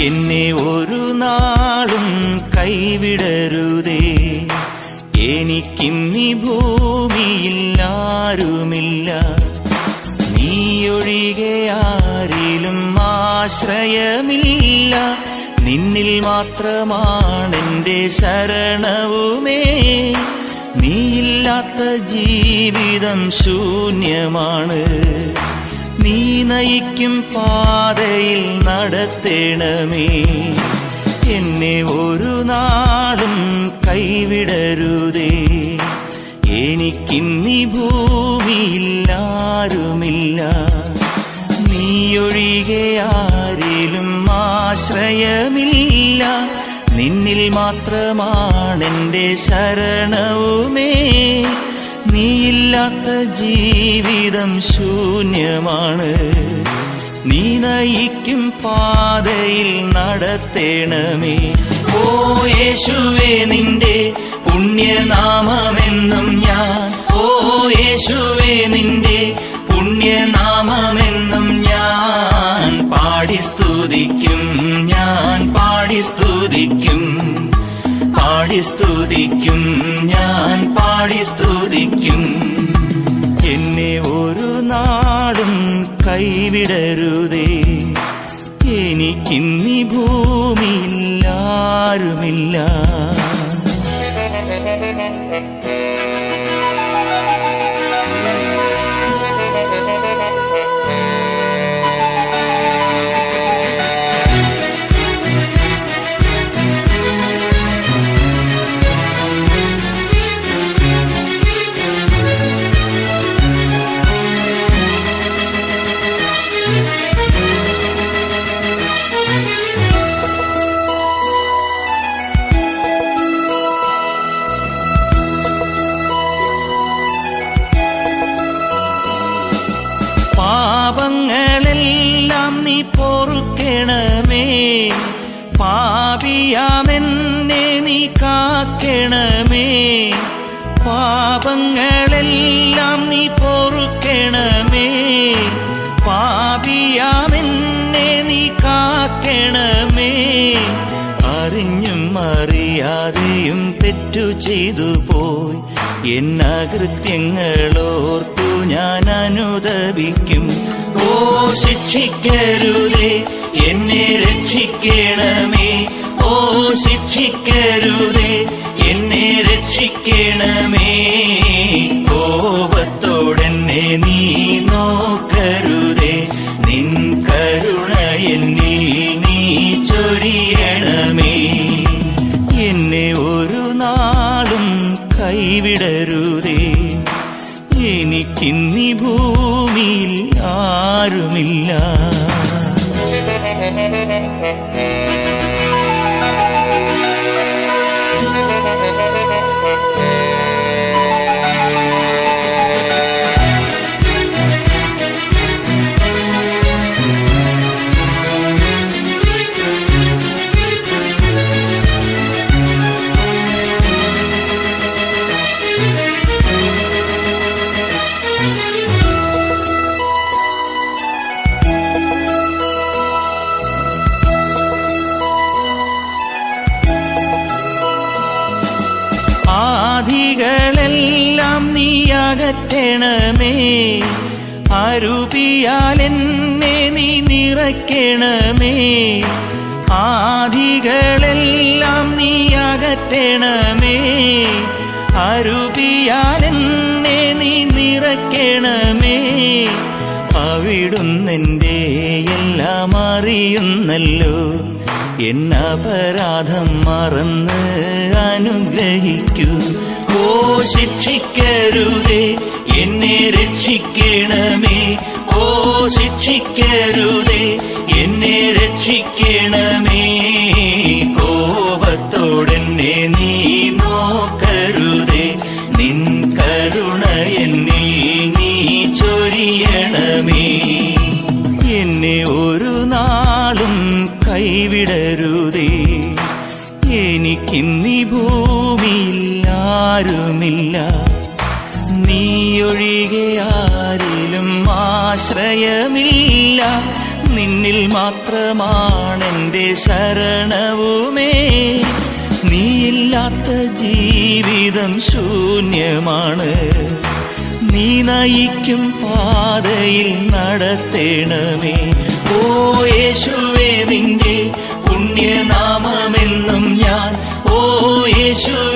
എന്നെ ഒരു നാളും കൈവിടരുതേ. എനിക്കിന്നീ ഭൂമിയിൽ ആരുമില്ല, നീയൊഴികെ ആരിലും ആശ്രയമില്ല. നിന്നിൽ മാത്രമാണെന്റെ ശരണവുമേ. നീയില്ലാത്ത ജീവിതം ശൂന്യമാണ്. നീ നയിക്കും പാതയിൽ നടത്തേണമേ. എന്നെ ഒരു നാളും കൈവിടരുതേ. എനിക്കിന്നീ ഭൂമിയിൽ ആരുമില്ല, നീയൊഴികെ ആരിലും ആശ്രയമില്ല. നിന്നിൽ മാത്രമാണെന്റെ ശരണവുമേ. നീയില്ലാത്ത ജീവിതം ശൂന്യമാണ്. നീ നയിക്കും പാതയിൽ നടത്തേണമേ. ഓ യേശുവേ, നിന്റെ പുണ്യനാമമെന്നും ഞാൻ, ഓ യേശുവേ, നിന്റെ പുണ്യനാമമെന്നും ഞാൻ പാടി സ്തുതിക്കും. ഞാൻ പാടി സ്തുതിക്കും, പാടി സ്തുതിക്കും, ഞാൻ പാടി സ്തുതിക്കും. എന്നെ ഒരു നാളും കൈവിടരുതേ. എനിക്കിന്നീ ഭൂമിയിൽ ആരുമില്ല. പാപങ്ങളെല്ലാം നീ പൊറുക്കണമേ. പാപിയാമെന്നെ നീ കാക്കണമേ. പാപങ്ങളെല്ലാം നീ പൊറുക്കണമേ. പാപിയാമെന്നെ നീ കാക്കണമേ. അറിഞ്ഞും അറിയാതെയും തെറ്റു ചെയ്തു പോയി എന്നകൃത്യങ്ങളോർത്തു ഞാൻ അനുതപിക്കും. ഓ ശിക്ഷിക്കരുതേ, എന്നെ രക്ഷിക്കണമേ. ഓ ശിക്ഷിക്കരുതേ, എന്നെ രക്ഷിക്കണമേ. കോപത്തോടെന്നെ നീ നോക്കരുതേ. നിൻ കരുണ എന്നിൽ നീ ചൊരിയണമേ. എന്നെ ഒരു നാളും കൈവിടരുതേ. എനിക്കിന്നീ ഭൂമിയിൽ ആരുമില്ല. ആധികളെല്ലാം നീ അകറ്റണമേ. അരൂപിയാൽ എന്നെ നീ നിറയ്ക്കണമേ. ആധികളെല്ലാം നീ അകറ്റണമേ. അരൂപിയാൽ എന്നെ നീ നിറയ്ക്കണമേ. അവിടുന്നെന്റെ എല്ലാം അറിയുന്നല്ലോ. എന്നപരാധം മറന്ന് അനുഗ്രഹിക്കൂ. ഓ ശിക്ഷിക്കരുതേ, എന്നെ രക്ഷിക്കണമേ. ഓ ശിക്ഷിക്കരുതേ, എന്നെ രക്ഷിക്കണമേ. കോപത്തോടെന്നെ നീ നോക്കരുതേ. നിൻ കരുണ എന്നിൽ നീ ചൊരിയണമേ. എന്നെ ഒരു നാളും കൈവിടരുതേ. എനിക്കിന്നീ ഭൂമിയിൽ ആരുമില്ല, നീയൊഴികെ ആരിലും ആശ്രയമില്ല. നിന്നിൽ മാത്രമാണെന്റെ ശരണവുമേ. നീയില്ലാത്ത ജീവിതം ശൂന്യമാണ്. നീ നയിക്കും പാതയിൽ നടത്തേണമേ. ഓ യേശുവേ, നിന്റെ പുണ്യനാമമെന്നും ഞാൻ, ഓ യേശുവേ